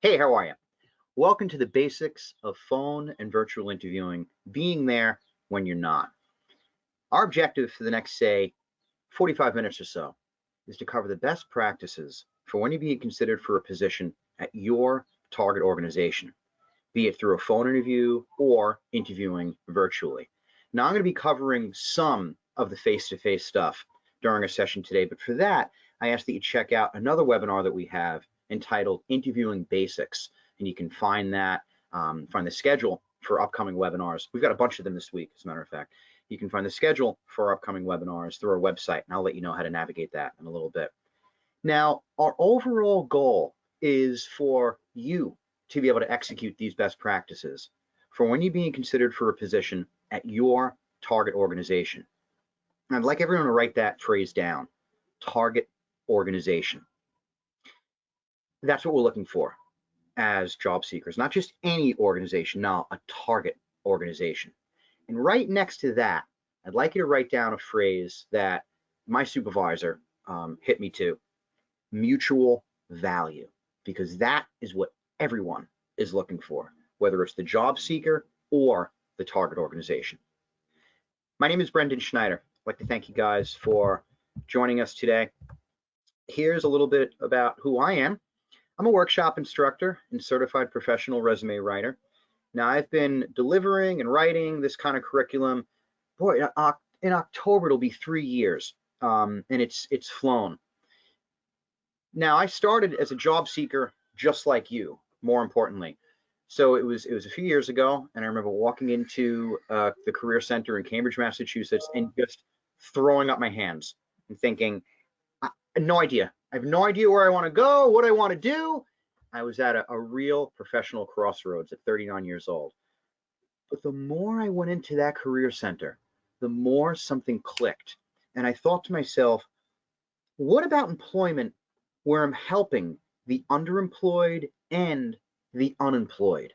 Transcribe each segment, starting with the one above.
Hey, how are you? Welcome to the basics of phone and virtual interviewing, being there when you're not. Our objective for the next, say, 45 minutes or so is to cover the best practices for when you're being considered for a position at your target organization, be it through a phone interview or interviewing virtually. Now, I'm going to be covering some of the face-to-face stuff during our session today, but for that, I ask that you check out another webinar that we have entitled Interviewing Basics, and you can find that, find the schedule for upcoming webinars. We've got a bunch of them this week, as a matter of fact. You can find the schedule for our upcoming webinars through our website, and I'll let you know how to navigate that in a little bit. Now, our overall goal is for you to be able to execute these best practices for when you're being considered for a position at your target organization. And I'd like everyone to write that phrase down, target organization. That's what we're looking for as job seekers, not just any organization, now a target organization. And right next to that, I'd like you to write down a phrase that my supervisor hit me to, mutual value, because that is what everyone is looking for, whether it's the job seeker or the target organization. My name is Brendan Schneider. I'd like to thank you guys for joining us today. Here's a little bit about who I am. I'm a workshop instructor and certified professional resume writer. Now, I've been delivering and writing this kind of curriculum, boy, in October it'll be 3 years, and it's flown. Now, I started as a job seeker just like you, more importantly. So it was a few years ago, and I remember walking into the Career Center in Cambridge, Massachusetts, and just throwing up my hands and thinking, I have no idea. I have no idea where I want to go, what I want to do. I was at a real professional crossroads at 39 years old. But the more I went into that Career Center, the more something clicked. And I thought to myself, what about employment where I'm helping the underemployed and the unemployed?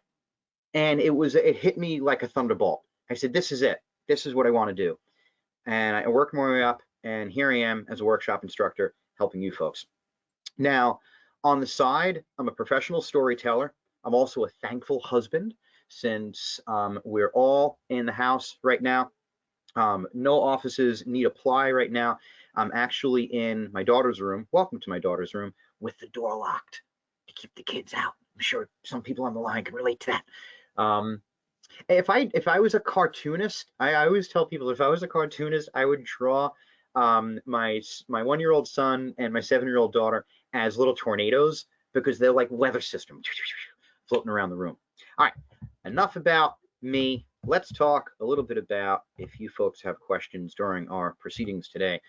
And it hit me like a thunderbolt. I said, this is it. This is what I want to do. And I worked my way up, and here I am as a workshop instructor helping you folks. Now, on the side, I'm a professional storyteller. I'm also a thankful husband, since we're all in the house right now. No offices need apply right now. I'm actually in my daughter's room. Welcome to my daughter's room, with the door locked to keep the kids out. I'm sure some people on the line can relate to that. If I was a cartoonist, I always tell people, if I was a cartoonist, I would draw my 1-year-old son and my 7-year-old daughter as little tornadoes, because they're like weather system floating around the room. All right, enough about me. Let's talk a little bit about if you folks have questions during our proceedings today.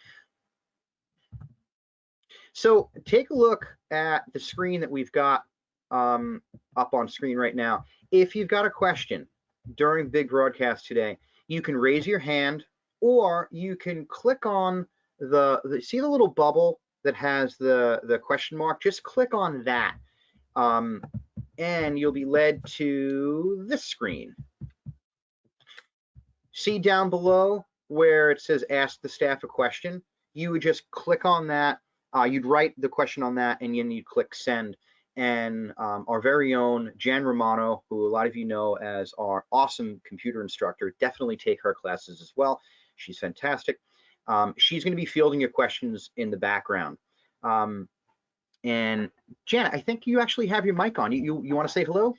So take a look at the screen that we've got up on screen right now. If you've got a question during Big Broadcast today, you can raise your hand, or you can click on see the little bubble that has the question mark? Just click on that, and you'll be led to this screen. See down below where it says ask the staff a question? You would just click on that. You'd write the question on that, and then you'd click send. And our very own Jan Romano, who a lot of you know as our awesome computer instructor, definitely take her classes as well. She's fantastic. She's going to be fielding your questions in the background. And Jan, I think you actually have your mic on. You want to say hello?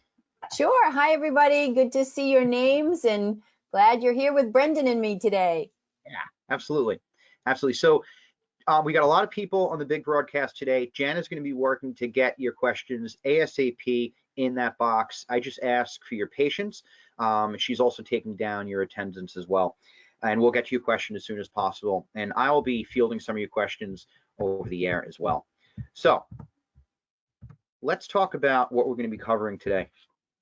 Sure. Hi, everybody. Good to see your names, and glad you're here with Brendan and me today. Yeah, absolutely. Absolutely. So we got a lot of people on the Big Broadcast today. Jan is going to be working to get your questions ASAP in that box. I just ask for your patience. She's also taking down your attendance as well. And we'll get to your question as soon as possible. And I'll be fielding some of your questions over the air as well. So let's talk about what we're going to be covering today.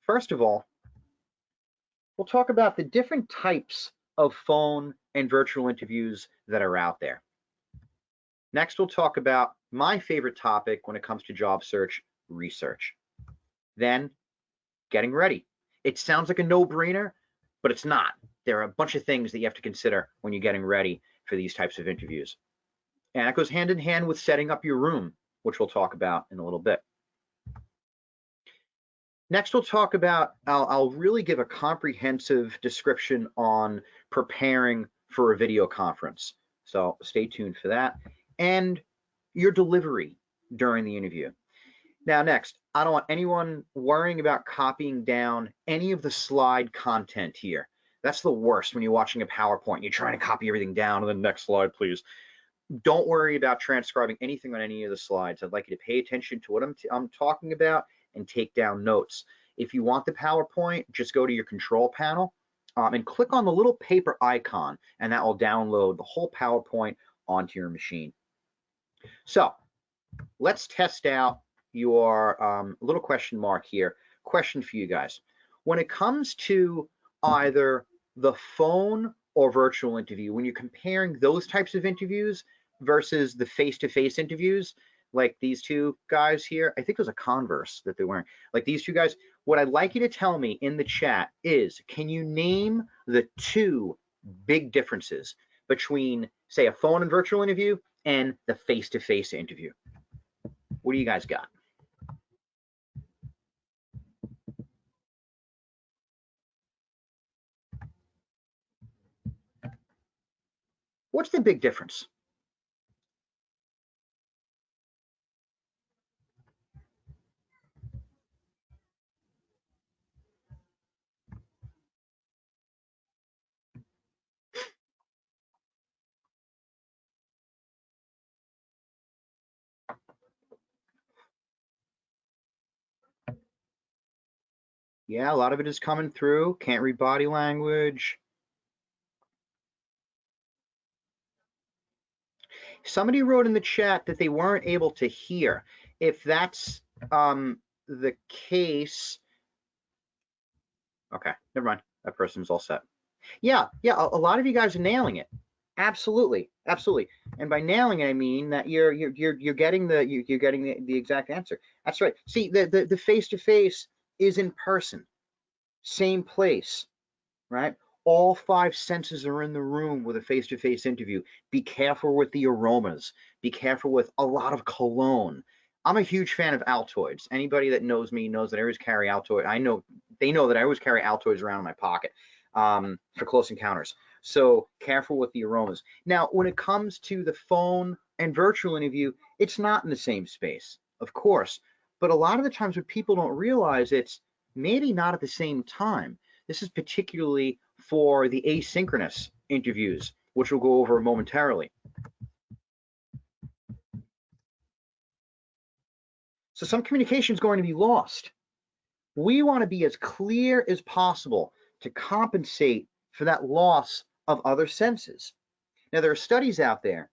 First of all, we'll talk about the different types of phone and virtual interviews that are out there. Next, we'll talk about my favorite topic when it comes to job search, research. Then, getting ready. It sounds like a no-brainer, but it's not. There are a bunch of things that you have to consider when you're getting ready for these types of interviews. And that goes hand in hand with setting up your room, which we'll talk about in a little bit. Next, we'll talk about, I'll really give a comprehensive description on preparing for a video conference. So stay tuned for that. And your delivery during the interview. Now, next, I don't want anyone worrying about copying down any of the slide content here. That's the worst when you're watching a PowerPoint. You're trying to copy everything down to the next slide, please. Don't worry about transcribing anything on any of the slides. I'd like you to pay attention to what I'm talking about and take down notes. If you want the PowerPoint, just go to your control panel and click on the little paper icon, and that will download the whole PowerPoint onto your machine. So let's test out your little question mark here. Question for you guys. When it comes to either the phone or virtual interview, when you're comparing those types of interviews versus the face-to-face interviews, like these two guys here, I think it was a Converse that they're wearing, like these two guys, what I'd like you to tell me in the chat is, can you name the two big differences between, say, a phone and virtual interview and the face-to-face interview? What do you guys got? What's the big difference? Yeah, a lot of it is coming through. Can't read body language. Somebody wrote in the chat that they weren't able to hear. If that's the case, okay, never mind. That person's all set. Yeah, a lot of you guys are nailing it. Absolutely, absolutely. And by nailing it, I mean that you're getting the exact answer. That's right. See, the face-to-face is in person, same place, right? All five senses are in the room with a face-to-face interview. Be careful with the aromas. Be careful with a lot of cologne. I'm a huge fan of Altoids. Anybody that knows me knows that I always carry Altoid. They know that I always carry Altoids around in my pocket for close encounters. So careful with the aromas. Now, when it comes to the phone and virtual interview, it's not in the same space, of course. But a lot of the times what people don't realize, it's maybe not at the same time. This is particularly for the asynchronous interviews, which we'll go over momentarily. So some communication is going to be lost. We want to be as clear as possible to compensate for that loss of other senses. Now, there are studies out there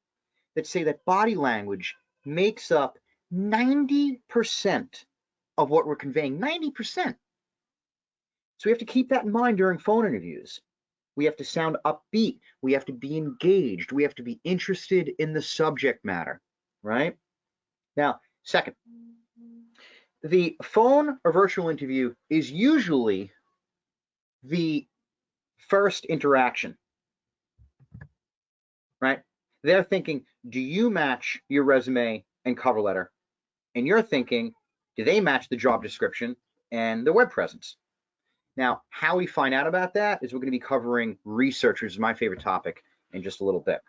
that say that body language makes up 90% of what we're conveying, 90%. So we have to keep that in mind during phone interviews. We have to sound upbeat. We have to be engaged. We have to be interested in the subject matter, right? Now, second, the phone or virtual interview is usually the first interaction, right? They're thinking, do you match your resume and cover letter? And you're thinking, do they match the job description and the web presence? Now, how we find out about that is we're going to be covering research, which is my favorite topic, in just a little bit.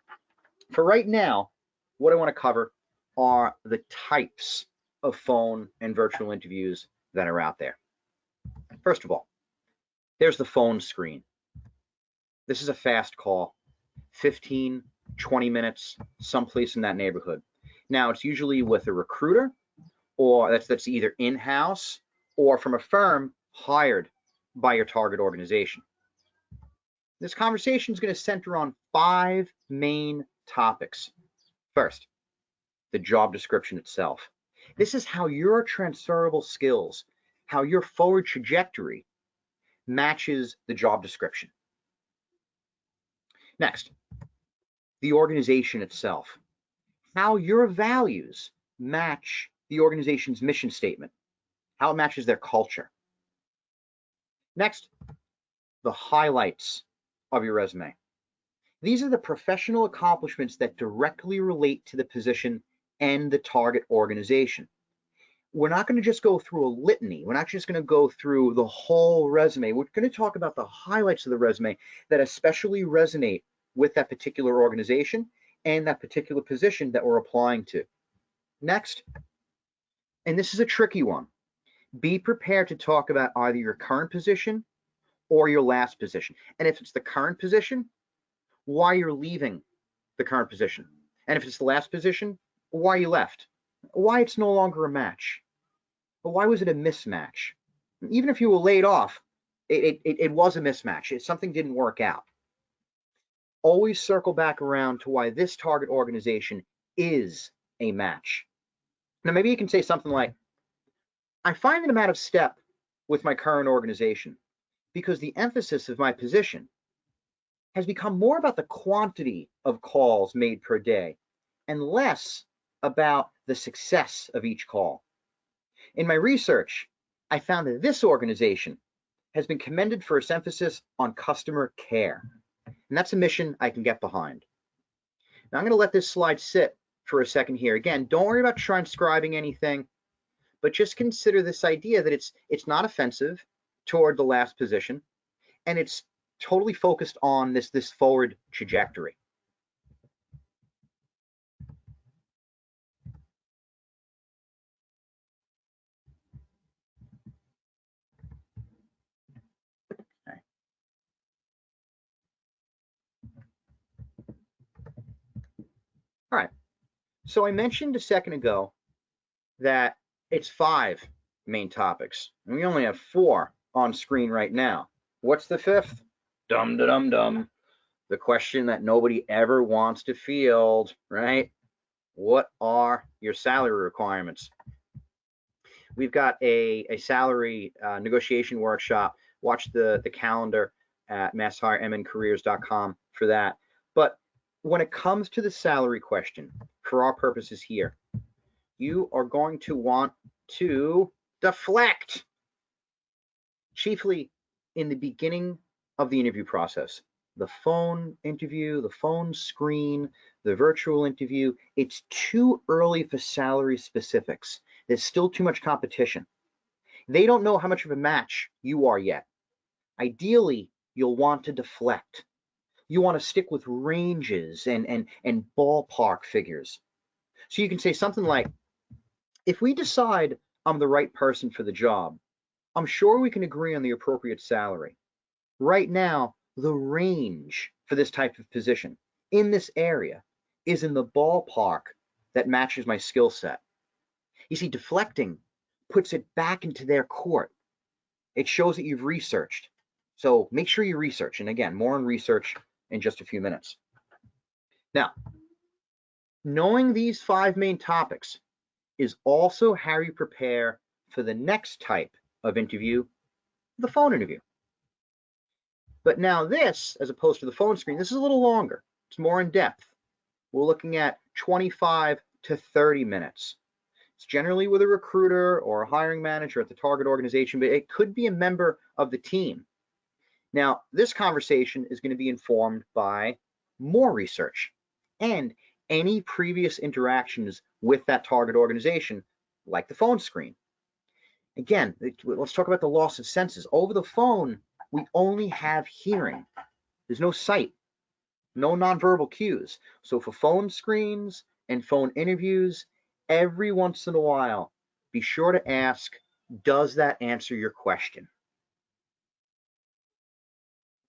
For right now, what I want to cover are the types of phone and virtual interviews that are out there. First of all, there's the phone screen. This is a fast call, 15, 20 minutes, someplace in that neighborhood. Now, it's usually with a recruiter, or that's either in-house or from a firm hired by your target organization. This conversation is going to center on 5 main topics. First, the job description itself. This is how your transferable skills, how your forward trajectory matches the job description. Next, the organization itself. How your values match the organization's mission statement, how it matches their culture. Next, the highlights of your resume. These are the professional accomplishments that directly relate to the position and the target organization. we're not going to just go through a litany. We're not just going to go through the whole resume. We're going to talk about the highlights of the resume that especially resonate with that particular organization and that particular position that we're applying to. Next, and this is a tricky one, be prepared to talk about either your current position or your last position. And if it's the current position, why you're leaving the current position. And if it's the last position, why you left. Why it's no longer a match. But why was it a mismatch? Even if you were laid off, it was a mismatch. Something didn't work out. Always circle back around to why this target organization is a match. Now, maybe you can say something like, I find that I'm out of step with my current organization because the emphasis of my position has become more about the quantity of calls made per day and less about the success of each call. In my research, I found that this organization has been commended for its emphasis on customer care. And that's a mission I can get behind. Now I'm going to let this slide sit for a second here. Again, don't worry about transcribing anything, but just consider this idea that it's not offensive toward the last position, and it's totally focused on this forward trajectory. Okay. All right. So I mentioned a second ago that it's 5 main topics, and we only have 4 on screen right now. What's the 5th? Dum da dum dum. The question that nobody ever wants to field, right? What are your salary requirements? We've got a salary negotiation workshop. Watch the calendar at massHireMNcareers.com for that. But when it comes to the salary question, for our purposes here, you are going to want to deflect, chiefly in the beginning of the interview process. The phone interview, the phone screen, the virtual interview, it's too early for salary specifics. There's still too much competition. They don't know how much of a match you are yet. Ideally, you'll want to deflect. You want to stick with ranges and ballpark figures. So you can say something like, if we decide I'm the right person for the job, I'm sure we can agree on the appropriate salary. Right now, the range for this type of position in this area is in the ballpark that matches my skill set. You see, deflecting puts it back into their court. It shows that you've researched. So make sure you research. And again, more on research in just a few minutes. Now, knowing these 5 main topics is also how you prepare for the next type of interview, the phone interview. But now this, as opposed to the phone screen, this is a little longer. It's more in depth. We're looking at 25 to 30 minutes. It's generally with a recruiter or a hiring manager at the target organization, but it could be a member of the team. Now, this conversation is going to be informed by more research and any previous interactions with that target organization, like the phone screen. Again, let's talk about the loss of senses. Over the phone, we only have hearing. There's no sight, no nonverbal cues. So for phone screens and phone interviews, every once in a while, be sure to ask, does that answer your question?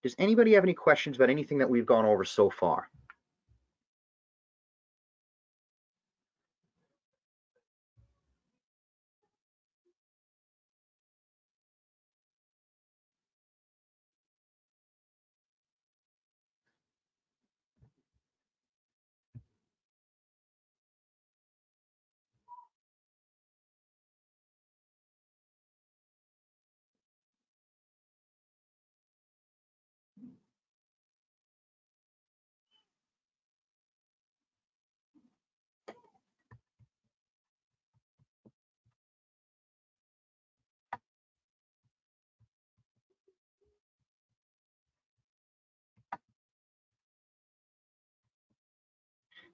Does anybody have any questions about anything that we've gone over so far?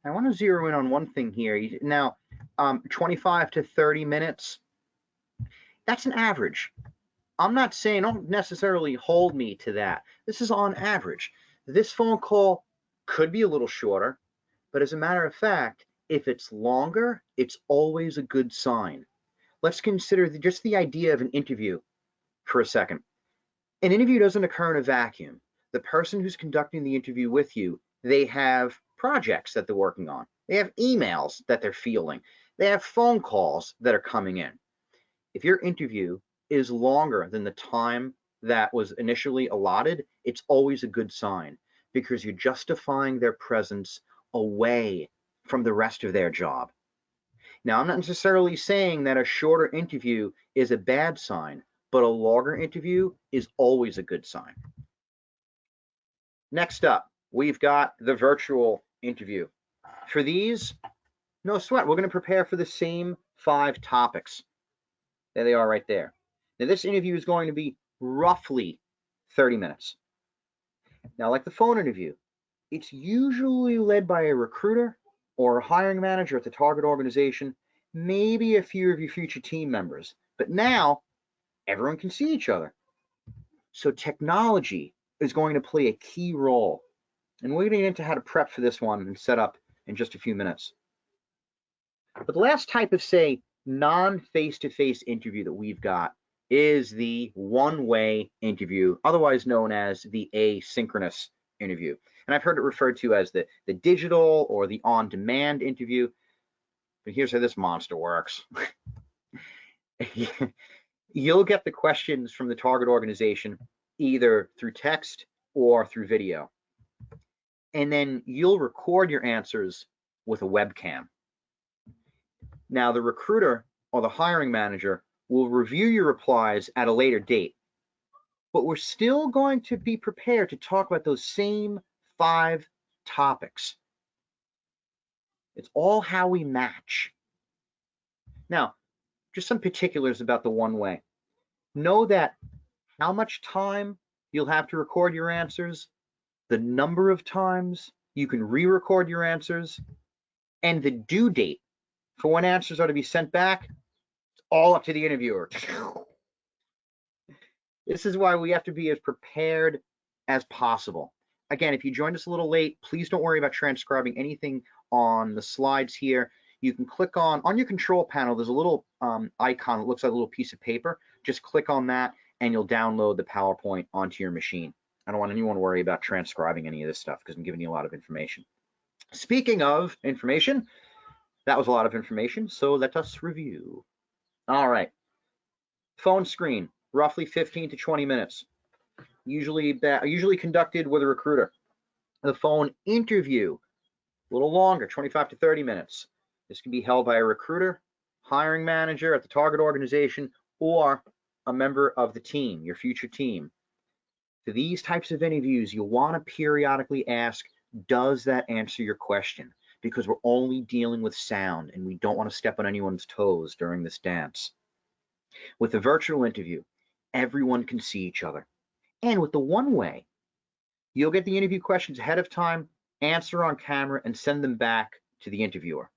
I want to zero in on one thing here. Now, 25 to 30 minutes, That's an average. I'm not saying, don't necessarily hold me to that. This is on average. This phone call could be a little shorter, but as a matter of fact, if it's longer, it's always a good sign. Let's consider just the idea of an interview for a second. An interview doesn't occur in a vacuum. The person who's conducting the interview with you, they have projects that they're working on. They have emails that they're fielding. They have phone calls that are coming in. If your interview is longer than the time that was initially allotted, it's always a good sign because you're justifying their presence away from the rest of their job. Now, I'm not necessarily saying that a shorter interview is a bad sign, but a longer interview is always a good sign. Next up, we've got the virtual interview. For these, no sweat, we're going to prepare for the same 5 topics. There they are right there. Now, this interview is going to be roughly 30 minutes. Now, like the phone interview, it's usually led by a recruiter or a hiring manager at the target organization, maybe a few of your future team members. But now, everyone can see each other. So technology is going to play a key role. And we're going to get into how to prep for this one and set up in just a few minutes. But the last type of, say, non-face-to-face interview that we've got is the one-way interview, otherwise known as the asynchronous interview. And I've heard it referred to as the digital or the on-demand interview. But here's how this monster works. You'll get the questions from the target organization either through text or through video. And then you'll record your answers with a webcam. Now, the recruiter or the hiring manager will review your replies at a later date, but we're still going to be prepared to talk about those same 5 topics. It's all how we match. Now, just some particulars about the one-way. Know that how much time you'll have to record your answers, the number of times you can re-record your answers, and the due date for when answers are to be sent back. It's all up to the interviewer. This is why we have to be as prepared as possible. Again, if you joined us a little late, please don't worry about transcribing anything on the slides here. You can click on your control panel, there's a little icon that looks like a little piece of paper. Just click on that and you'll download the PowerPoint onto your machine. I don't want anyone to worry about transcribing any of this stuff because I'm giving you a lot of information. Speaking of information, that was a lot of information, so let us review. All right, phone screen, roughly 15 to 20 minutes, usually conducted with a recruiter. The phone interview, a little longer, 25 to 30 minutes. This can be held by a recruiter, hiring manager at the target organization, or a member of the team, your future team. For these types of interviews, you'll want to periodically ask, does that answer your question? Because we're only dealing with sound and we don't want to step on anyone's toes during this dance. With a virtual interview, everyone can see each other. And with the one-way, you'll get the interview questions ahead of time, answer on camera, and send them back to the interviewer.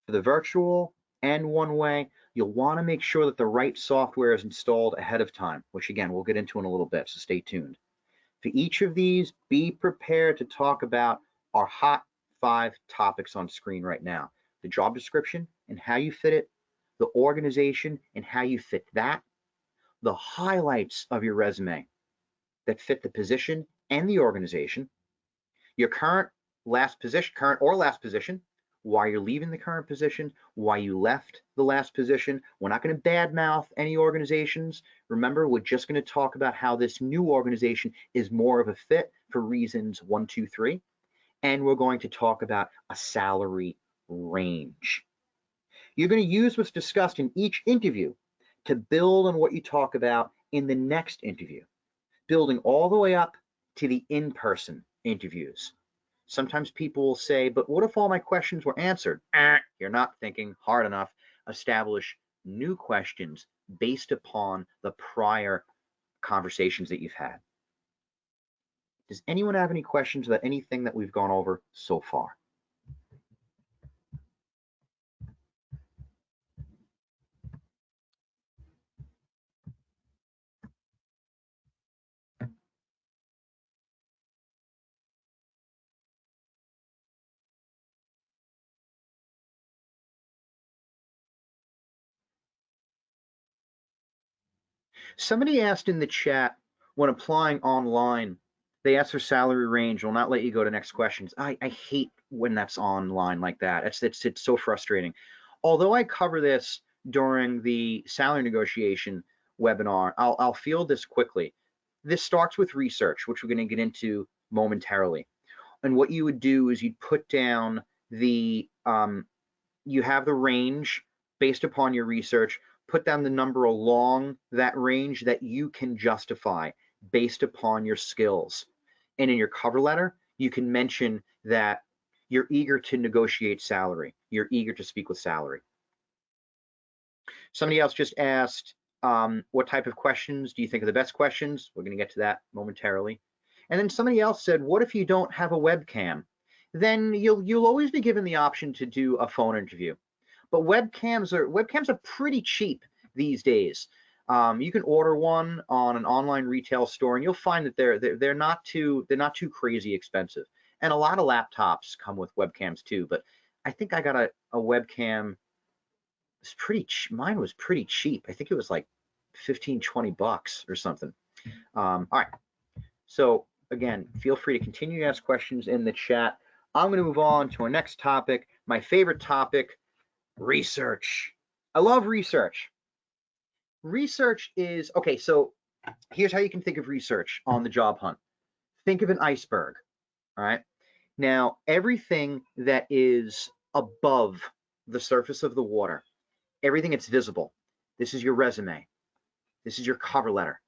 For the virtual and one-way, you'll want to make sure that the right software is installed ahead of time, which again, we'll get into in a little bit, so stay tuned. For each of these, be prepared to talk about our hot 5 topics on screen right now. The job description and how you fit it, the organization and how you fit that, the highlights of your resume that fit the position and the organization, your current or last position, why you're leaving the current position, why you left the last position. We're not going to badmouth any organizations. Remember, we're just going to talk about how this new organization is more of a fit for reasons 1, 2, 3. And we're going to talk about a salary range. You're going to use what's discussed in each interview to build on what you talk about in the next interview, building all the way up to the in-person interviews. Sometimes people will say, but what if all my questions were answered? You're not thinking hard enough. Establish new questions based upon the prior conversations that you've had. Does anyone have any questions about anything that we've gone over so far? Somebody asked in the chat, when applying online, they ask for salary range, will not let you go to next questions. I hate when that's online like that. It's so frustrating. Although I cover this during the salary negotiation webinar, I'll field this quickly. This starts with research, which we're going to get into momentarily. And what you would do is you'd put down the, you have the range based upon your research, put down the number along that range that you can justify based upon your skills. And in your cover letter, you can mention that you're eager to negotiate salary. You're eager to speak with salary. Somebody else just asked, what type of questions do you think are the best questions? We're going to get to that momentarily. And then somebody else said, what if you don't have a webcam? Then you'll always be given the option to do a phone interview. But webcams are pretty cheap these days. You can order one on an online retail store, and you'll find that they're not too crazy expensive. And a lot of laptops come with webcams too. But I think I got a webcam. Mine was pretty cheap. I think it was like 15, 20 bucks or something. All right. So again, feel free to continue to ask questions in the chat. I'm going to move on to our next topic, my favorite topic, research. I love research. Research is, okay, so here's how you can think of research on the job hunt. Think of an iceberg, all right? Now, everything that is above the surface of the water, everything that's visible, this is your resume, this is your cover letter,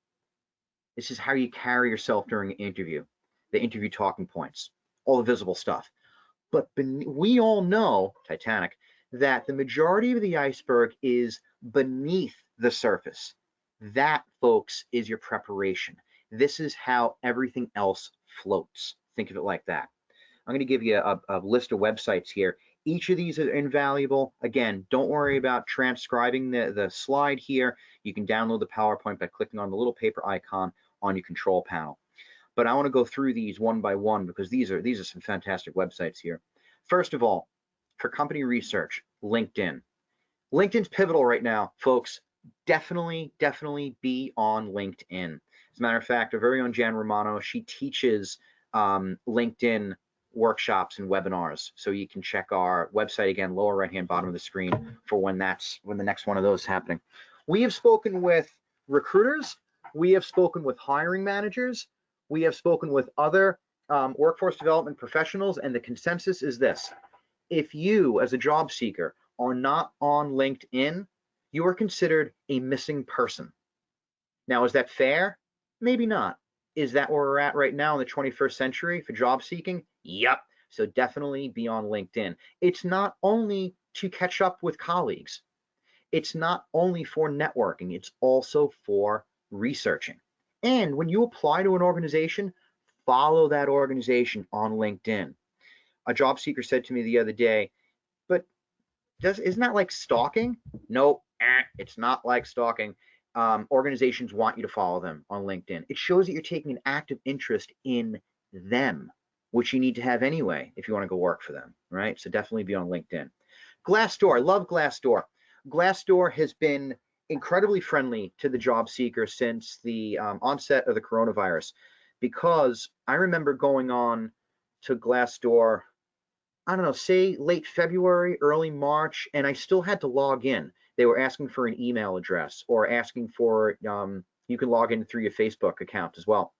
this is how you carry yourself during an interview, the interview talking points, all the visible stuff. But we all know, Titanic, that the majority of the iceberg is beneath the surface. That, folks, is your preparation. This is how everything else floats. Think of it like that. I'm going to give you a list of websites here. Each of these are invaluable. Again, don't worry about transcribing the slide here. You can download the PowerPoint by clicking on the little paper icon on your control panel. But I want to go through these one by one because these are some fantastic websites here. First of all, for company research, LinkedIn. LinkedIn's pivotal right now, folks. Definitely be on LinkedIn. As a matter of fact, our very own Jan Romano, she teaches LinkedIn workshops and webinars. So you can check our website again, lower right-hand bottom of the screen for when the next one of those is happening. We have spoken with recruiters. We have spoken with hiring managers. We have spoken with other workforce development professionals, and the consensus is this. If you, as a job seeker, are not on LinkedIn, you are considered a missing person. Now, is that fair? Maybe not. Is that where we're at right now in the 21st century for job seeking? Yep. So definitely be on LinkedIn. It's not only to catch up with colleagues. It's not only for networking. It's also for researching. And when you apply to an organization, follow that organization on LinkedIn. A job seeker said to me the other day, but isn't that like stalking? Nope, it's not like stalking. Organizations want you to follow them on LinkedIn. It shows that you're taking an active interest in them, which you need to have anyway if you want to go work for them, right? So definitely be on LinkedIn. Glassdoor, I love Glassdoor. Glassdoor has been incredibly friendly to the job seeker since the onset of the coronavirus, because I remember going on to Glassdoor, I don't know, say late February, early March, and I still had to log in. They were asking for an email address or asking for, you can log in through your Facebook account as well.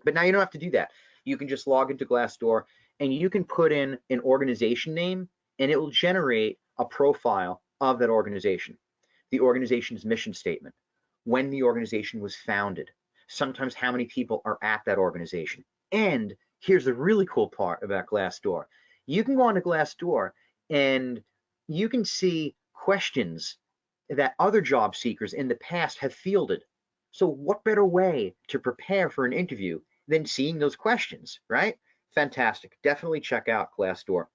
But now you don't have to do that. You can just log into Glassdoor and you can put in an organization name and it will generate a profile of that organization. The organization's mission statement, when the organization was founded, sometimes how many people are at that organization. And here's the really cool part about Glassdoor. You can go onto Glassdoor and you can see questions that other job seekers in the past have fielded. So what better way to prepare for an interview than seeing those questions, right? Fantastic. Definitely check out Glassdoor.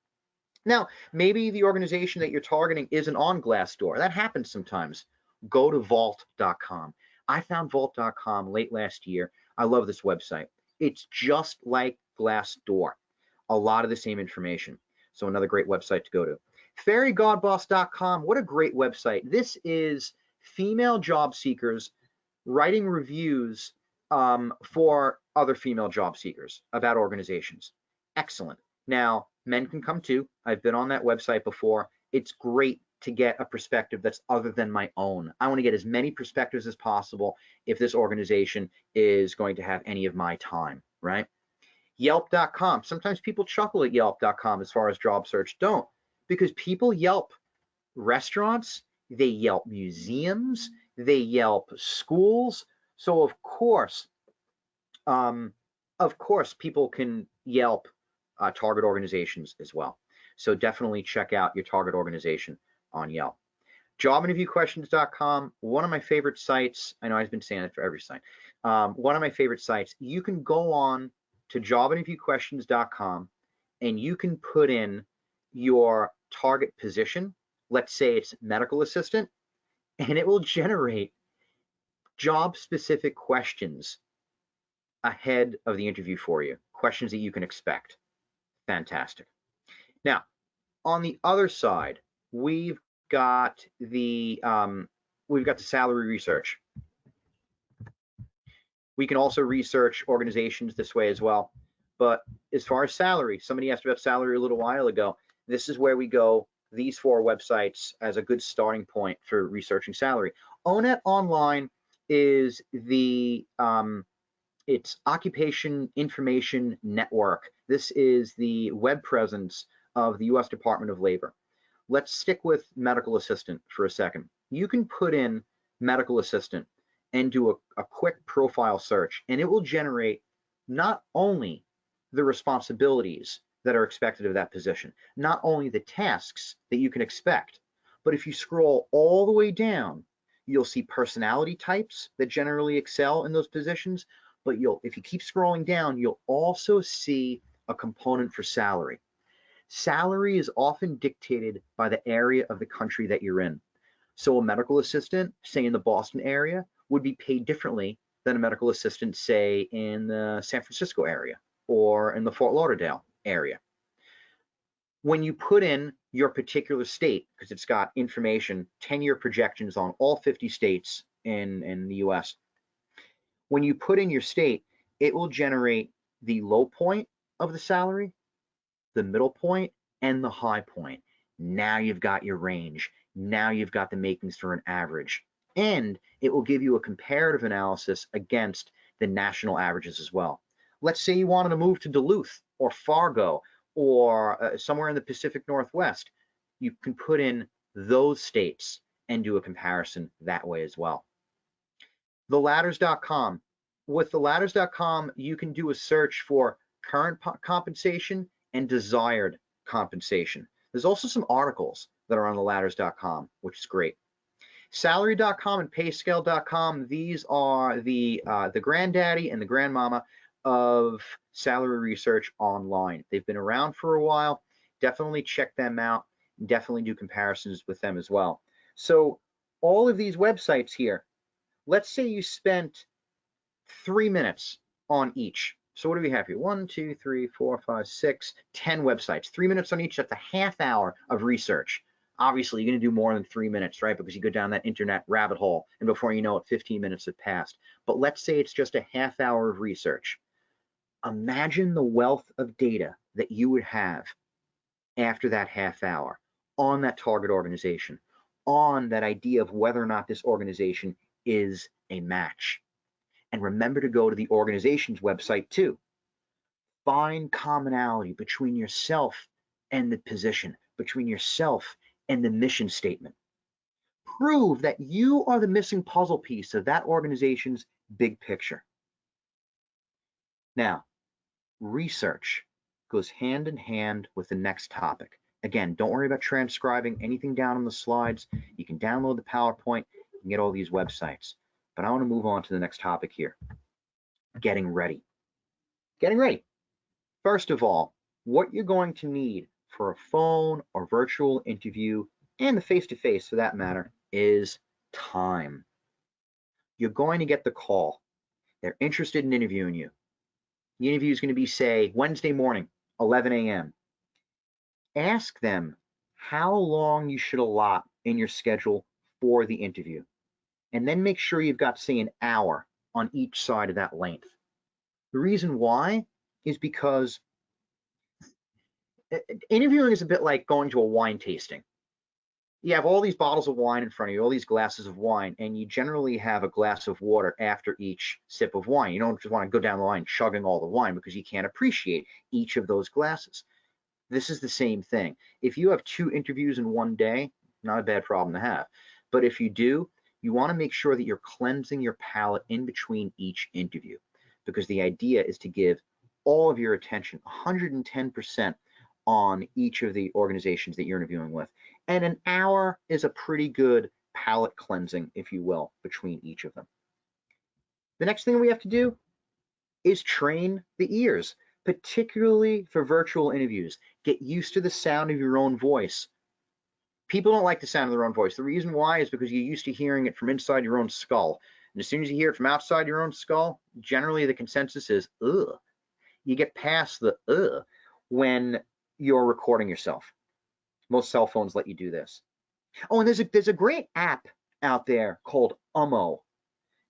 Now, maybe the organization that you're targeting isn't on Glassdoor. That happens sometimes. Go to Vault.com. I found Vault.com late last year. I love this website. It's just like Glassdoor. A lot of the same information. So another great website to go to. FairyGodBoss.com. What a great website. This is female job seekers writing reviews for other female job seekers about organizations. Excellent. Now, men can come too. I've been on that website before. It's great to get a perspective that's other than my own. I want to get as many perspectives as possible if this organization is going to have any of my time, right? Yelp.com. Sometimes people chuckle at Yelp.com as far as job search. Don't, because people Yelp restaurants, they Yelp museums, they Yelp schools. So of course, people can Yelp target organizations as well. So definitely check out your target organization on Yelp. Jobinterviewquestions.com, one of my favorite sites. I know I've been saying it for every site. One of my favorite sites. You can go on to jobinterviewquestions.com and you can put in your target position. Let's say it's medical assistant, and it will generate job-specific questions ahead of the interview for you, questions that you can expect. Fantastic. Now, on the other side, we've got the salary research. We can also research organizations this way as well. But as far as salary, somebody asked about salary a little while ago. This is where we go, these 4 websites as a good starting point for researching salary. ONET Online is the it's Occupation Information Network. This is the web presence of the US Department of Labor. Let's stick with medical assistant for a second. You can put in medical assistant and do a quick profile search, and it will generate not only the responsibilities that are expected of that position, not only the tasks that you can expect, but if you scroll all the way down, you'll see personality types that generally excel in those positions. But if you keep scrolling down, you'll also see a component for salary. Salary is often dictated by the area of the country that you're in. So a medical assistant, say in the Boston area, would be paid differently than a medical assistant, say in the San Francisco area or in the Fort Lauderdale area. When you put in your particular state, because it's got information, 10-year projections on all 50 states in the US, when you put in your state, it will generate the low point of the salary, the middle point, and the high point. Now you've got your range. Now you've got the makings for an average. And it will give you a comparative analysis against the national averages as well. Let's say you wanted to move to Duluth or Fargo or somewhere in the Pacific Northwest. You can put in those states and do a comparison that way as well. TheLadders.com. With TheLadders.com, you can do a search for current compensation and desired compensation. There's also some articles that are on TheLadders.com, which is great. Salary.com and Payscale.com, these are the granddaddy and the grandmama of salary research online. They've been around for a while. Definitely check them out. Definitely do comparisons with them as well. So all of these websites here, let's say you spent 3 minutes on each. So what do we have here? 1, 2, 3, 4, 5, 6, 10 websites. 3 minutes on each. That's a half hour of research. Obviously, you're going to do more than 3 minutes, right? Because you go down that internet rabbit hole, and before you know it, 15 minutes have passed. But let's say it's just a half hour of research. Imagine the wealth of data that you would have after that half hour on that target organization, on that idea of whether or not this organization is a match. And remember to go to the organization's website too. Find commonality between yourself and the position, between yourself and the mission statement. Prove that you are the missing puzzle piece of that organization's big picture. Now, research goes hand in hand with the next topic. Again, don't worry about transcribing anything down on the slides. You can download the PowerPoint and get all these websites. But I want to move on to the next topic here. Getting ready. Getting ready. First of all, what you're going to need for a phone or virtual interview, and the face-to-face for that matter, is time. You're going to get the call. They're interested in interviewing you. The interview is going to be, say, Wednesday morning, 11 a.m. Ask them how long you should allot in your schedule for the interview. and then make sure you've got, say, an hour on each side of that length. The reason why is because interviewing is a bit like going to a wine tasting. You have all these bottles of wine in front of you, all these glasses of wine, and you generally have a glass of water after each sip of wine. You don't just want to go down the line chugging all the wine because you can't appreciate each of those glasses. This is the same thing. If you have 2 interviews in one day, not a bad problem to have. But if you do, you want to make sure that you're cleansing your palate in between each interview, because the idea is to give all of your attention, 110%, on each of the organizations that you're interviewing with. And an hour is a pretty good palate cleansing, if you will, between each of them. The next thing we have to do is train the ears, particularly for virtual interviews. Get used to the sound of your own voice. People don't like the sound of their own voice. The reason why is because you're used to hearing it from inside your own skull. And as soon as you hear it from outside your own skull, generally the consensus is, ugh. You get past the ugh when you're recording yourself. Most cell phones let you do this. Oh, and there's a great app out there called Ummo.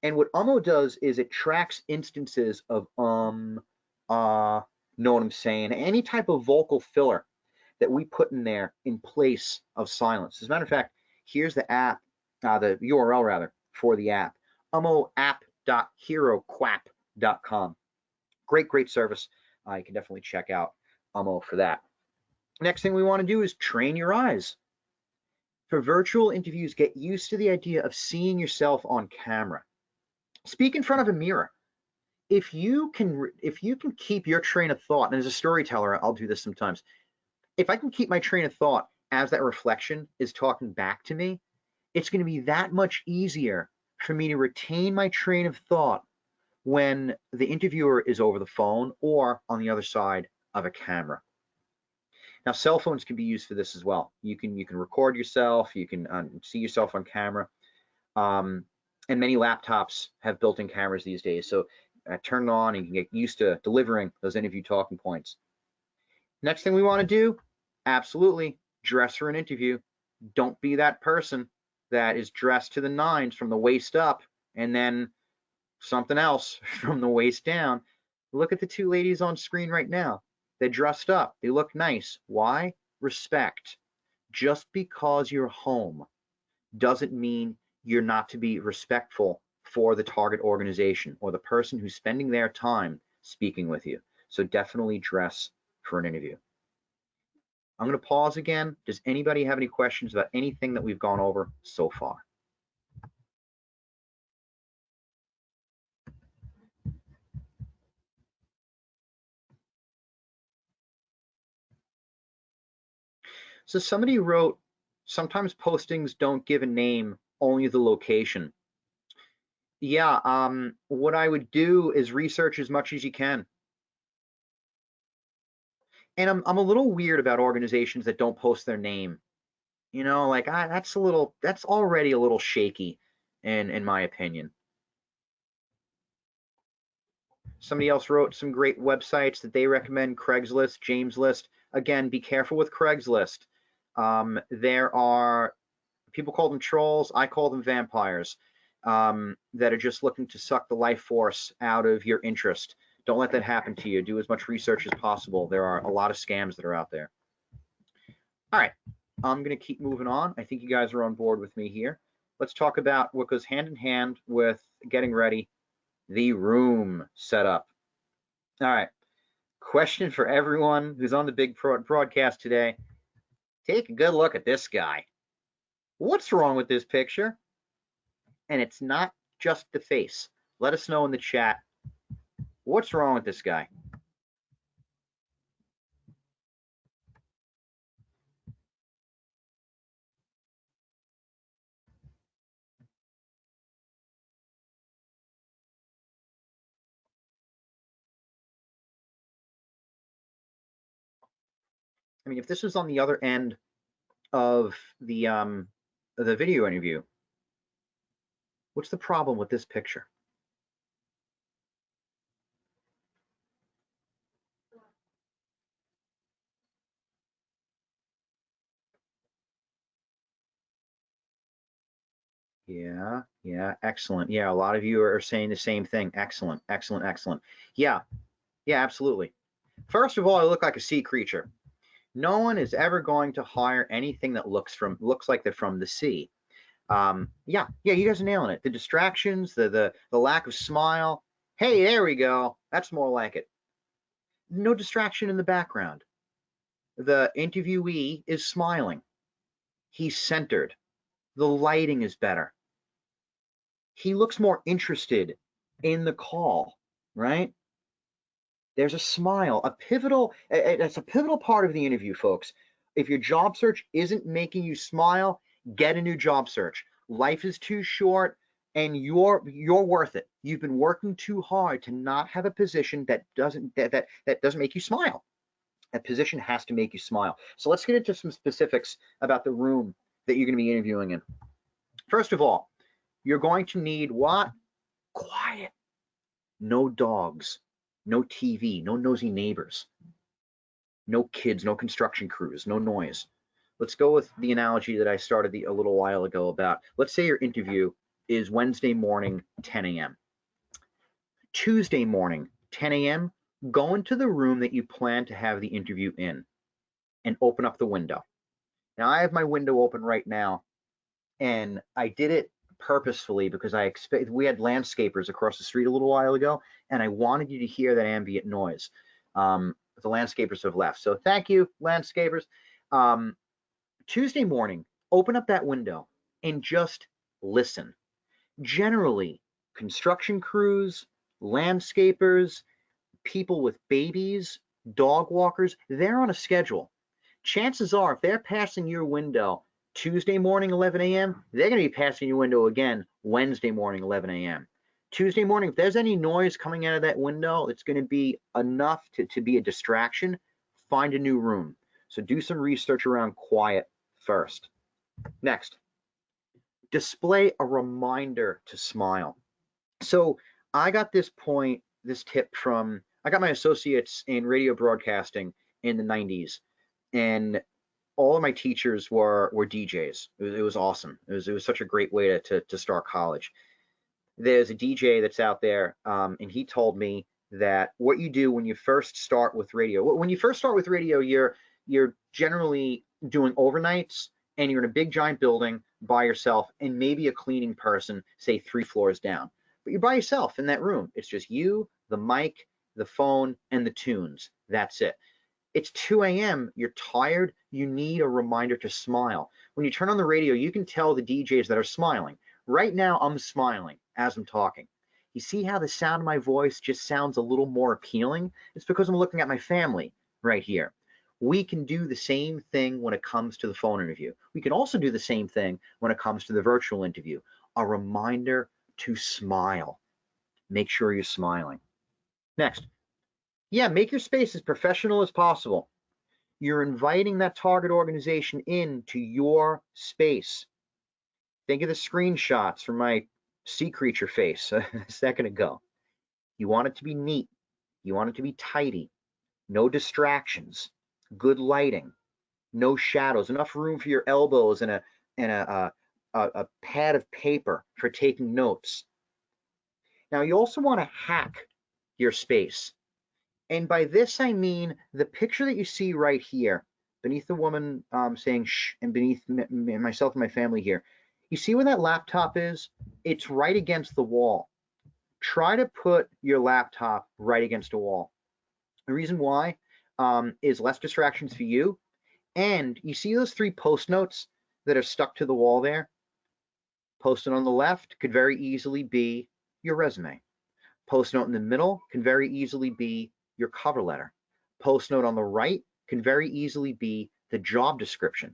And what Ummo does is it tracks instances of know what I'm saying, any type of vocal filler that we put in there in place of silence. As a matter of fact, here's the app, the URL rather, for the app, ummoapp.heroquack.com. Great service. You can definitely check out Ummo for that. Next thing we want to do is train your eyes. For virtual interviews, get used to the idea of seeing yourself on camera. Speak in front of a mirror. If you can keep your train of thought, and as a storyteller, I'll do this sometimes. If I can keep my train of thought as that reflection is talking back to me, it's going to be that much easier for me to retain my train of thought when the interviewer is over the phone or on the other side of a camera. Now, cell phones can be used for this as well. You can record yourself, you can see yourself on camera, and many laptops have built-in cameras these days. So turn it on and you can get used to delivering those interview talking points. Next thing we want to do, absolutely, dress for an interview. Don't be that person that is dressed to the nines from the waist up and then something else from the waist down. Look at the 2 ladies on screen right now. They're dressed up. They look nice. Why? Respect. Just because you're home doesn't mean you're not to be respectful for the target organization or the person who's spending their time speaking with you. So definitely dress for an interview. I'm going to pause again. Does anybody have any questions about anything that we've gone over so far? So somebody wrote, sometimes postings don't give a name, only the location. Yeah, what I would do is research as much as you can. And I'm a little weird about organizations that don't post their name. You know, like that's already a little shaky in my opinion. Somebody else wrote some great websites that they recommend: Craigslist, Jameslist. Again, be careful with Craigslist. There are, people call them trolls, I call them vampires, that are just looking to suck the life force out of your interest. Don't let that happen to you. Do as much research as possible. There are a lot of scams that are out there. All right, I'm going to keep moving on. I think you guys are on board with me here. Let's talk about what goes hand in hand with getting ready, the room setup. All right, question for everyone who's on the big broadcast today. Take a good look at this guy. What's wrong with this picture? And it's not just the face. Let us know in the chat. What's wrong with this guy? I mean, if this was on the other end of the video interview, what's the problem with this picture? Yeah, excellent. Yeah, a lot of you are saying the same thing. Excellent, excellent, excellent. Yeah, yeah, absolutely. First of all, I look like a sea creature. No one is ever going to hire anything that looks like they're from the sea. Yeah, you guys are nailing it. The distractions, the lack of smile. Hey, there we go. That's more like it. No distraction in the background. The interviewee is smiling. He's centered. The lighting is better. He looks more interested in the call, right? There's a smile, that's a pivotal part of the interview, folks. If your job search isn't making you smile, get a new job search. Life is too short and you're worth it. You've been working too hard to not have a position that doesn't make you smile. That position has to make you smile. So let's get into some specifics about the room that you're going to be interviewing in. First of all, you're going to need what? Quiet. No dogs, no TV, no nosy neighbors, no kids, no construction crews, no noise. Let's go with the analogy that I started a little while ago about, let's say your interview is Wednesday morning, 10 a.m. Tuesday morning, 10 a.m., go into the room that you plan to have the interview in and open up the window. Now, I have my window open right now, and I did it purposefully because we had landscapers across the street a little while ago, and I wanted you to hear that ambient noise. The landscapers have left, so thank you, landscapers. Tuesday morning, open up that window and just listen. Generally, construction crews, landscapers, people with babies, dog walkers, they're on a schedule. Chances are, if they're passing your window Tuesday morning, 11 a.m., they're going to be passing your window again Wednesday morning, 11 a.m. Tuesday morning, if there's any noise coming out of that window, it's going to be enough to be a distraction. Find a new room. So do some research around quiet first. Next, display a reminder to smile. So I got this tip from, I got my associates in radio broadcasting in the 90s, and all of my teachers were DJs. It was awesome. It was such a great way to start college. There's a DJ that's out there, and he told me that what you do when you first start with radio, you're generally doing overnights, and you're in a big giant building by yourself, and maybe a cleaning person, say 3 floors down. But you're by yourself in that room. It's just you, the mic, the phone, and the tunes. That's it. It's 2 a.m., you're tired, you need a reminder to smile. When you turn on the radio, you can tell the DJs that are smiling. Right now, I'm smiling as I'm talking. You see how the sound of my voice just sounds a little more appealing? It's because I'm looking at my family right here. We can do the same thing when it comes to the phone interview. We can also do the same thing when it comes to the virtual interview. A reminder to smile. Make sure you're smiling. Next, yeah, make your space as professional as possible. You're inviting that target organization into your space. Think of the screenshots from my sea creature face a second ago. You want it to be neat. You want it to be tidy. No distractions. Good lighting. No shadows. Enough room for your elbows and a pad of paper for taking notes. Now, you also want to hack your space. And by this, I mean the picture that you see right here, beneath the woman saying shh, and beneath myself and my family here. You see where that laptop is? It's right against the wall. Try to put your laptop right against a wall. The reason why is less distractions for you. And you see those 3 post notes that are stuck to the wall there? Post-it on the left could very easily be your resume. Post-note in the middle can very easily be your cover letter. Post-note on the right can very easily be the job description,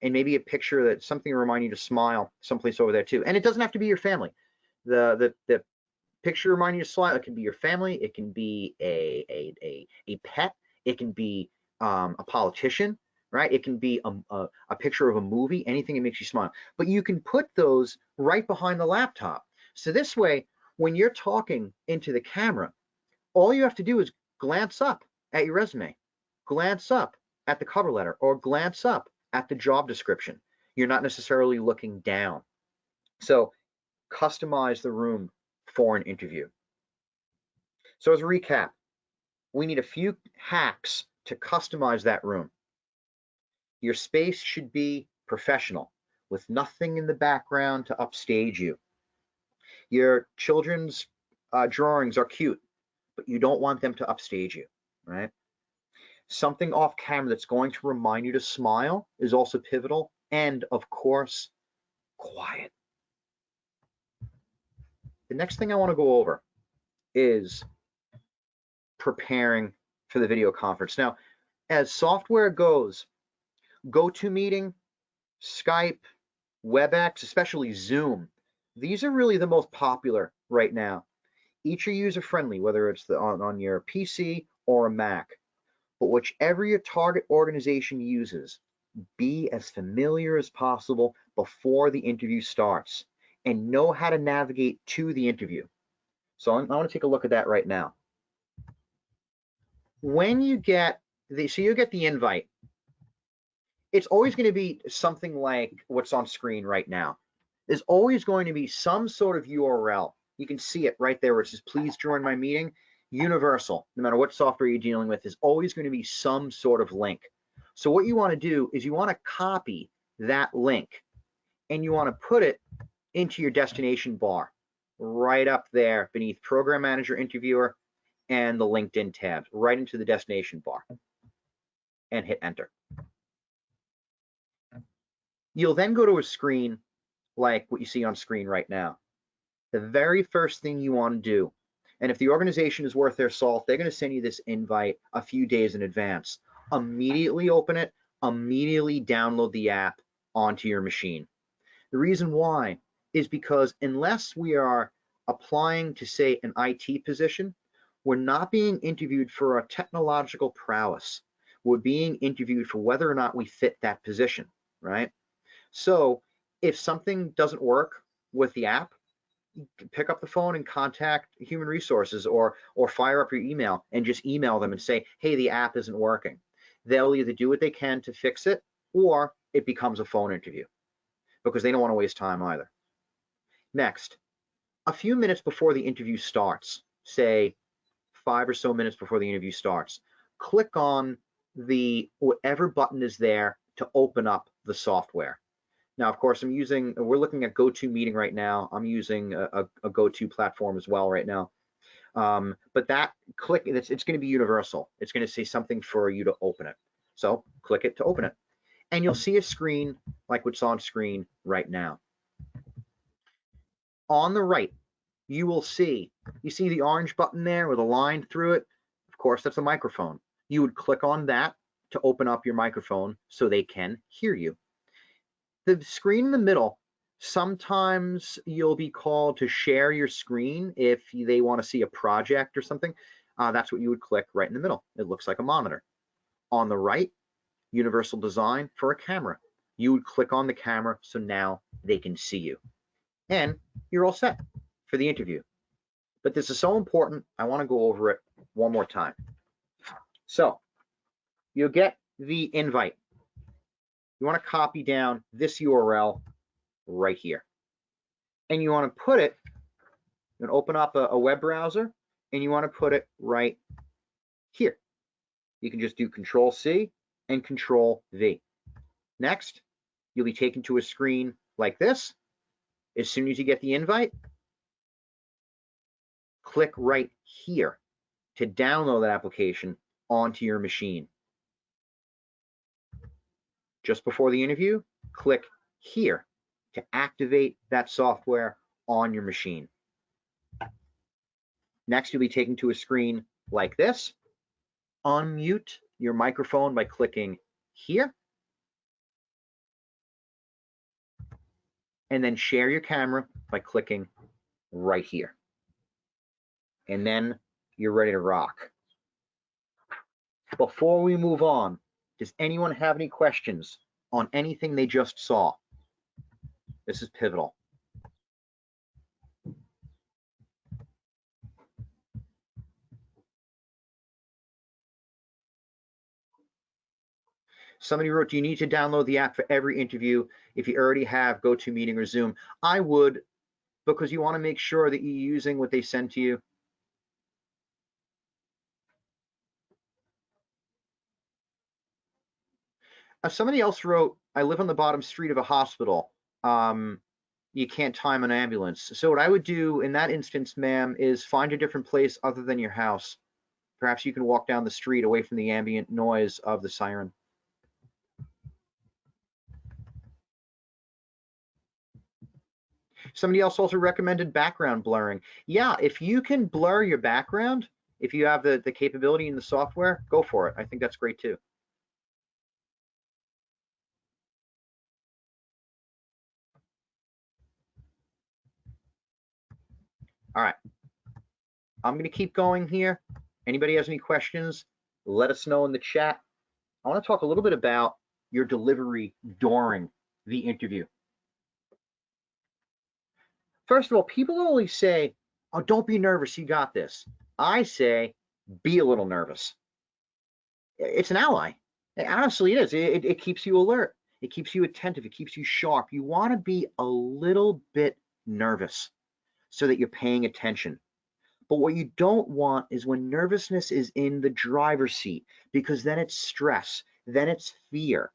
and maybe a picture that something to remind you to smile someplace over there too. And it doesn't have to be your family. The picture reminding you to smile, it can be your family, it can be a pet, it can be a politician, right? It can be a picture of a movie, anything that makes you smile. But you can put those right behind the laptop. So this way, when you're talking into the camera, all you have to do is glance up at your resume, glance up at the cover letter, or glance up at the job description. You're not necessarily looking down. So customize the room for an interview. So as a recap, we need a few hacks to customize that room. Your space should be professional, with nothing in the background to upstage you. Your children's drawings are cute, but you don't want them to upstage you, right? Something off camera that's going to remind you to smile is also pivotal. And of course, quiet. The next thing I want to go over is preparing for the video conference. Now, as software goes, GoToMeeting, Skype, WebEx, especially Zoom, these are really the most popular right now. Each are user-friendly, whether it's on your PC or a Mac. But whichever your target organization uses, be as familiar as possible before the interview starts and know how to navigate to the interview. So I want to take a look at that right now. When you get you get the invite, it's always going to be something like what's on screen right now. There's always going to be some sort of URL. You can see it right there where it says, please join my meeting. Universal, no matter what software you're dealing with, is always going to be some sort of link. So what you want to do is you want to copy that link and you want to put it into your destination bar right up there beneath Program Manager Interviewer and the LinkedIn tabs, right into the destination bar, and hit enter. You'll then go to a screen like what you see on screen right now. The very first thing you want to do, and if the organization is worth their salt, they're going to send you this invite a few days in advance. Immediately open it, immediately download the app onto your machine. The reason why is because unless we are applying to, say, an IT position, we're not being interviewed for our technological prowess. We're being interviewed for whether or not we fit that position, right? So if something doesn't work with the app, pick up the phone and contact human resources or fire up your email and just email them and say, hey, the app isn't working. They'll either do what they can to fix it or it becomes a phone interview because they don't want to waste time either. Next, a few minutes before the interview starts, say 5 or so minutes before the interview starts, click on the whatever button is there to open up the software. Now, of course, we're looking at GoToMeeting right now. I'm using a GoTo platform as well right now. But that click, it's going to be universal. It's going to say something for you to open it. So click it to open it. And you'll see a screen like what's on screen right now. On the right, you see the orange button there with a line through it. Of course, that's a microphone. You would click on that to open up your microphone so they can hear you. The screen in the middle, sometimes you'll be called to share your screen if they want to see a project or something. That's what you would click right in the middle. It looks like a monitor. On the right, universal design for a camera. You would click on the camera so now they can see you. And you're all set for the interview. But this is so important, I want to go over it one more time. So you'll get the invite. You want to copy down this URL right here. And you want to put it, and open up a web browser, and you want to put it right here. You can just do Control-C and Control-V. Next, you'll be taken to a screen like this. As soon as you get the invite, click right here to download that application onto your machine. Just before the interview, click here to activate that software on your machine. Next, you'll be taken to a screen like this. Unmute your microphone by clicking here. And then share your camera by clicking right here. And then you're ready to rock. Before we move on, does anyone have any questions on anything they just saw? This is pivotal. Somebody wrote, do you need to download the app for every interview if you already have GoToMeeting or Zoom? I would, because you want to make sure that you're using what they send to you. Somebody else wrote, I live on the bottom street of a hospital. You can't time an ambulance. So what I would do in that instance, ma'am, is find a different place other than your house. Perhaps you can walk down the street away from the ambient noise of the siren. Somebody else also recommended background blurring. Yeah, if you can blur your background, if you have the capability in the software, go for it. I think that's great too. All right, I'm gonna keep going here. Anybody has any questions, let us know in the chat. I wanna talk a little bit about your delivery during the interview. First of all, people always say, oh, don't be nervous, you got this. I say, be a little nervous. It's an ally. Honestly, it is. It keeps you alert. It keeps you attentive. It keeps you sharp. You want to be a little bit nervous so that you're paying attention. But what you don't want is when nervousness is in the driver's seat, because then it's stress, then it's fear.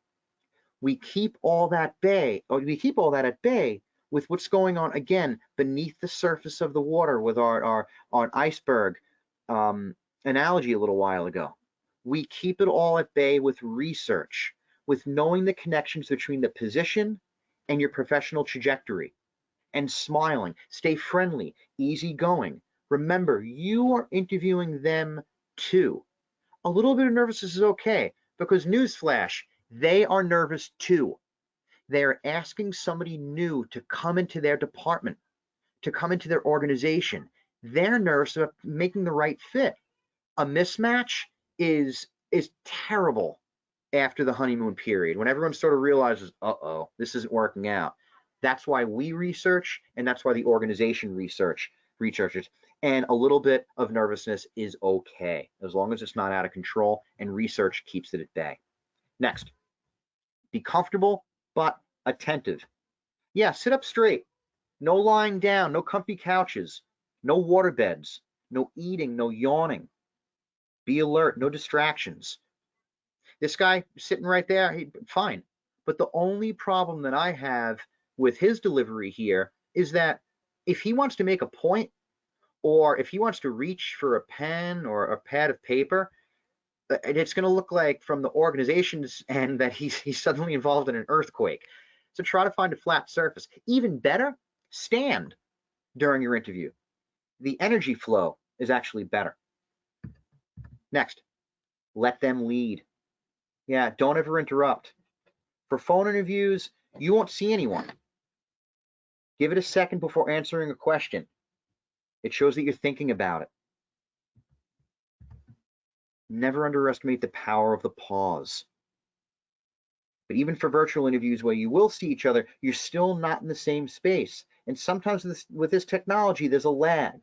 We keep all that at bay with what's going on, again, beneath the surface of the water with our iceberg analogy a little while ago. We keep it all at bay with research, with knowing the connections between the position and your professional trajectory, and smiling. Stay friendly, easygoing. Remember, you are interviewing them too. A little bit of nervousness is okay, because newsflash, they are nervous too. They're asking somebody new to come into their department, to come into their organization. They're nervous about making the right fit. A mismatch is terrible after the honeymoon period, when everyone sort of realizes, uh-oh, this isn't working out. That's why we research, and that's why the organization researches. And a little bit of nervousness is okay, as long as it's not out of control, and research keeps it at bay. Next, be comfortable but attentive. Yeah, sit up straight. No lying down, no comfy couches, no water beds, no eating, no yawning. Be alert, no distractions. This guy sitting right there, fine. But the only problem that I have with his delivery here is that if he wants to make a point, or if he wants to reach for a pen or a pad of paper, it's going to look like from the organization's end that he's suddenly involved in an earthquake. So try to find a flat surface. Even better, stand during your interview. The energy flow is actually better. Next, let them lead. Yeah, don't ever interrupt. For phone interviews, you won't see anyone. Give it a second before answering a question. It shows that you're thinking about it. Never underestimate the power of the pause. But even for virtual interviews where you will see each other, you're still not in the same space. And sometimes with this technology, there's a lag.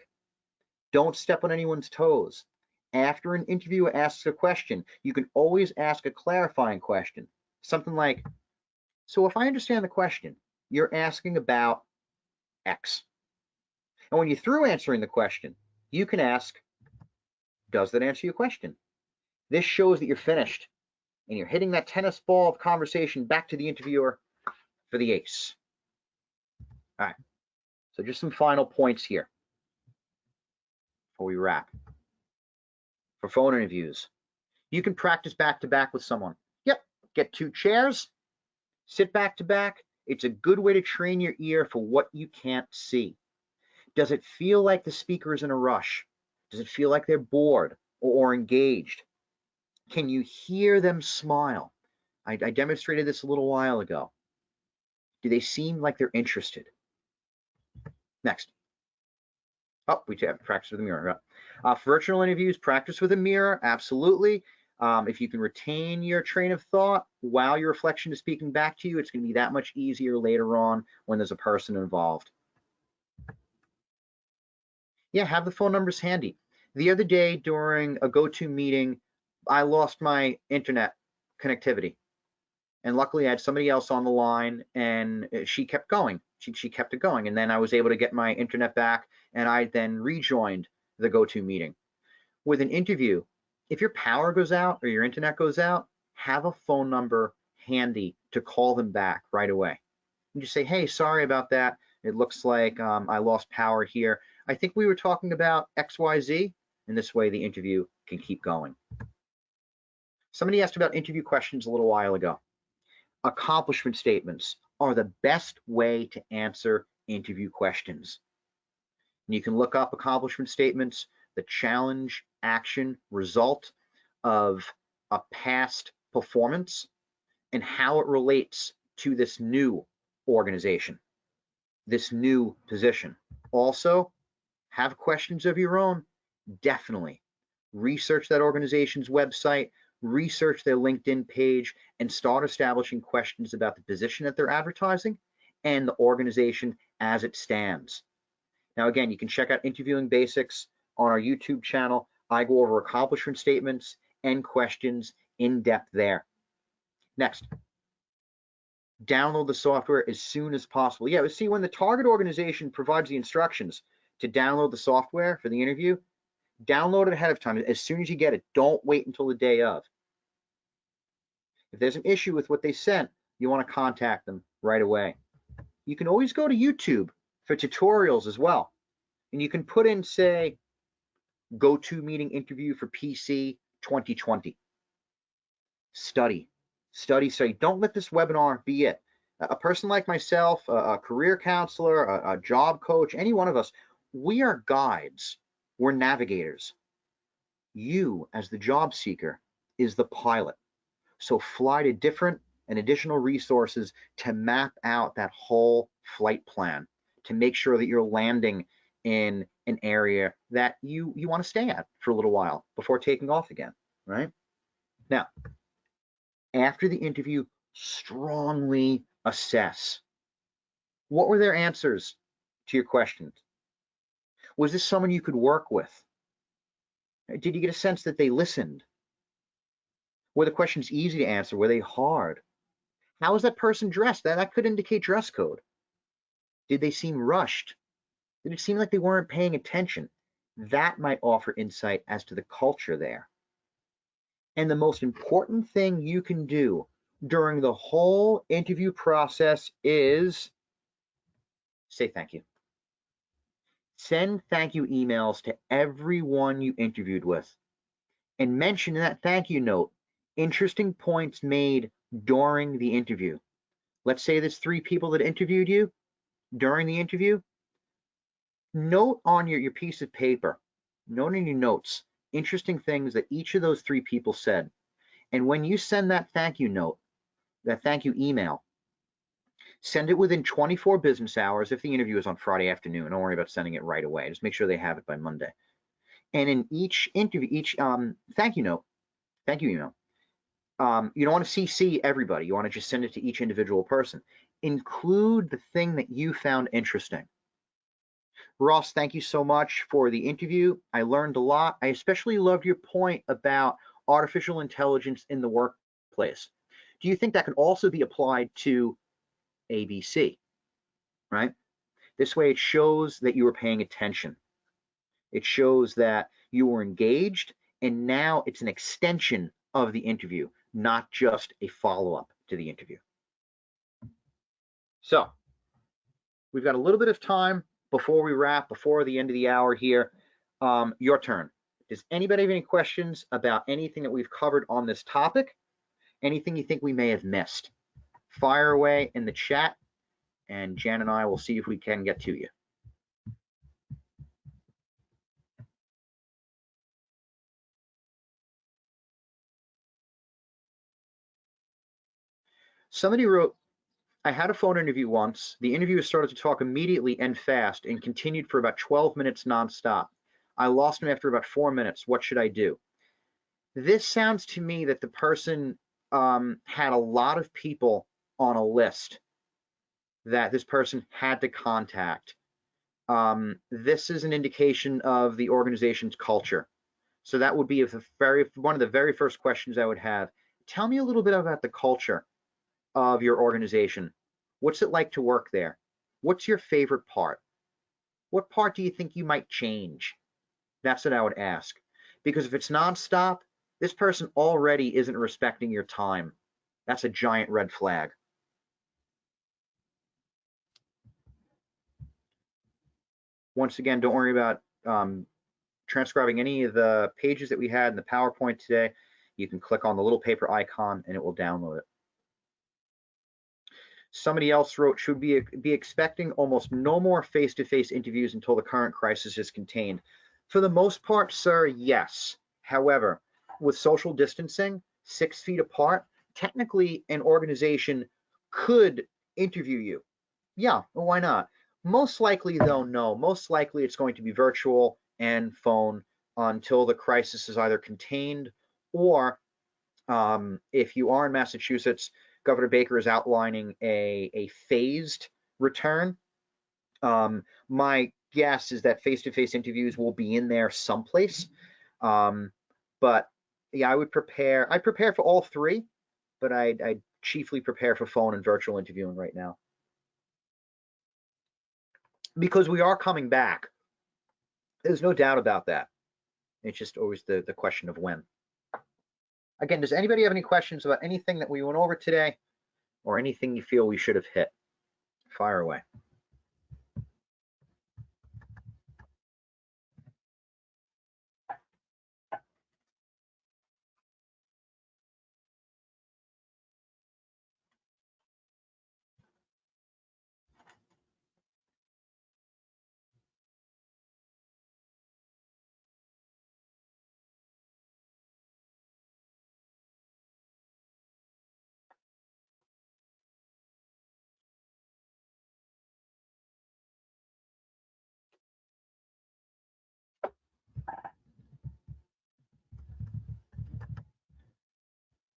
Don't step on anyone's toes. After an interviewer asks a question, you can always ask a clarifying question. Something like, so if I understand the question, you're asking about X. And when you're through answering the question, you can ask, does that answer your question? This shows that you're finished, and you're hitting that tennis ball of conversation back to the interviewer for the ace. All right, so just some final points here before we wrap. For phone interviews, you can practice back to back with someone. Yep, get 2 chairs, sit back to back. It's a good way to train your ear for what you can't see. Does it feel like the speaker is in a rush? Does it feel like they're bored or engaged? Can you hear them smile? I demonstrated this a little while ago. Do they seem like they're interested? Next. Oh, we have practice with a mirror. For virtual interviews, practice with a mirror, absolutely. If you can retain your train of thought while your reflection is speaking back to you, it's going to be that much easier later on when there's a person involved. Yeah, have the phone numbers handy. The other day during a GoToMeeting, I lost my internet connectivity. And luckily I had somebody else on the line, and she kept going. She kept it going. And then I was able to get my internet back, and I then rejoined the GoToMeeting. With an interview, if your power goes out or your internet goes out, have a phone number handy to call them back right away. You just say, hey, sorry about that. It looks like I lost power here. I think we were talking about XYZ, and this way the interview can keep going. Somebody asked about interview questions a little while ago. Accomplishment statements are the best way to answer interview questions. And you can look up accomplishment statements, the challenge, action, result of a past performance, and how it relates to this new organization, this new position. Also, have questions of your own. Definitely research that organization's website, research their LinkedIn page, and start establishing questions about the position that they're advertising and the organization as it stands. Now, again, you can check out Interviewing Basics on our YouTube channel. I go over accomplishment statements and questions in depth there. Next, download the software as soon as possible. Yeah, see, when the target organization provides the instructions to download the software for the interview, download it ahead of time. As soon as you get it, don't wait until the day of. If there's an issue with what they sent, you want to contact them right away. You can always go to YouTube for tutorials as well. And you can put in, say, GoToMeeting interview for PC 2020. Study. Don't let this webinar be it. A person like myself, a career counselor, a job coach, any one of us, we are guides. We're navigators. You, as the job seeker, is the pilot. So fly to different and additional resources to map out that whole flight plan, to make sure that you're landing in an area that you want to stay at for a little while before taking off again, right? Now, after the interview, strongly assess. What were their answers to your questions? Was this someone you could work with? Did you get a sense that they listened? Were the questions easy to answer? Were they hard? How was that person dressed? That could indicate dress code. Did they seem rushed? Did it seem like they weren't paying attention? That might offer insight as to the culture there. And the most important thing you can do during the whole interview process is say thank you. Send thank you emails to everyone you interviewed with, and mention in that thank you note interesting points made during the interview. Let's say there's 3 people that interviewed you during the interview. Note on your piece of paper, note in your notes, interesting things that each of those 3 people said. And when you send that thank you note, that thank you email, send it within 24 business hours. If the interview is on Friday afternoon, don't worry about sending it right away. Just make sure they have it by Monday. And in each interview, each thank you email, you don't want to CC everybody. You want to just send it to each individual person. Include the thing that you found interesting. Ross, thank you so much for the interview. I learned a lot. I especially loved your point about artificial intelligence in the workplace. Do you think that could also be applied to ABC, right? This way it shows that you were paying attention. It shows that you were engaged, and now it's an extension of the interview, not just a follow-up to the interview. So we've got a little bit of time before we wrap, before the end of the hour here. Your turn. Does anybody have any questions about anything that we've covered on this topic? Anything you think we may have missed? Fire away in the chat, and Jan and I will see if we can get to you. Somebody wrote, I had a phone interview once. The interviewer started to talk immediately and fast and continued for about 12 minutes nonstop. I lost him after about 4 minutes. What should I do? This sounds to me that the person had a lot of people on a list that this person had to contact. This is an indication of the organization's culture. So that would be one of the very first questions I would have. Tell me a little bit about the culture of your organization? What's it like to work there? What's your favorite part? What part do you think you might change? That's what I would ask. Because if it's nonstop, this person already isn't respecting your time. That's a giant red flag. Once again, don't worry about transcribing any of the pages that we had in the PowerPoint today. You can click on the little paper icon and it will download it. Somebody else wrote, should we be expecting almost no more face-to-face interviews until the current crisis is contained? For the most part, sir, yes. However, with social distancing, 6 feet apart, technically an organization could interview you. Yeah, well, why not? Most likely, though, no. Most likely it's going to be virtual and phone until the crisis is either contained or if you are in Massachusetts, Governor Baker is outlining a phased return. My guess is that face-to-face interviews will be in there someplace. But yeah, I prepare for all three, but I chiefly prepare for phone and virtual interviewing right now. Because we are coming back. There's no doubt about that. It's just always the question of when. Again, does anybody have any questions about anything that we went over today or anything you feel we should have hit? Fire away.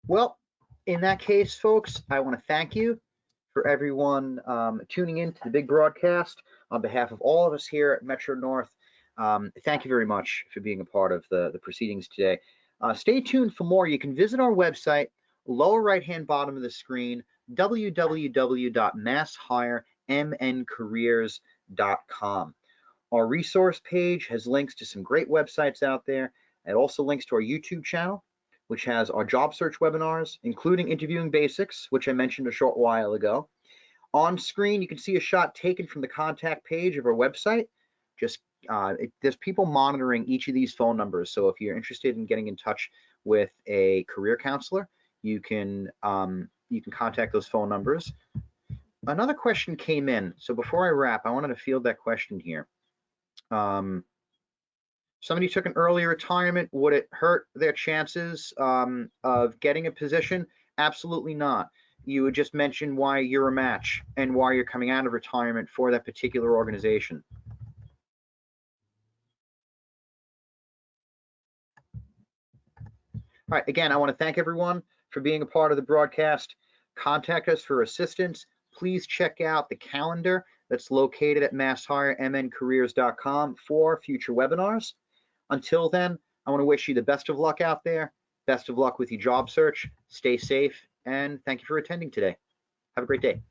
Well, in that case, folks, I want to thank you for everyone tuning in to the big broadcast. On behalf of all of us here at Metro North, thank you very much for being a part of the proceedings today. Stay tuned for more. You can visit our website, lower right-hand bottom of the screen, www.massHireMNcareers.com. Our resource page has links to some great websites out there, and also links to our YouTube channel, which has our job search webinars, including Interviewing Basics, which I mentioned a short while ago. On screen, you can see a shot taken from the contact page of our website. Just there's people monitoring each of these phone numbers. So if you're interested in getting in touch with a career counselor, you can contact those phone numbers. Another question came in. So before I wrap, I wanted to field that question here. Somebody took an early retirement. Would it hurt their chances of getting a position? Absolutely not. You would just mention why you're a match and why you're coming out of retirement for that particular organization. All right, again, I want to thank everyone for being a part of the broadcast. Contact us for assistance. Please check out the calendar that's located at MassHireMNcareers.com for future webinars. Until then, I want to wish you the best of luck out there. Best of luck with your job search. Stay safe, and thank you for attending today. Have a great day.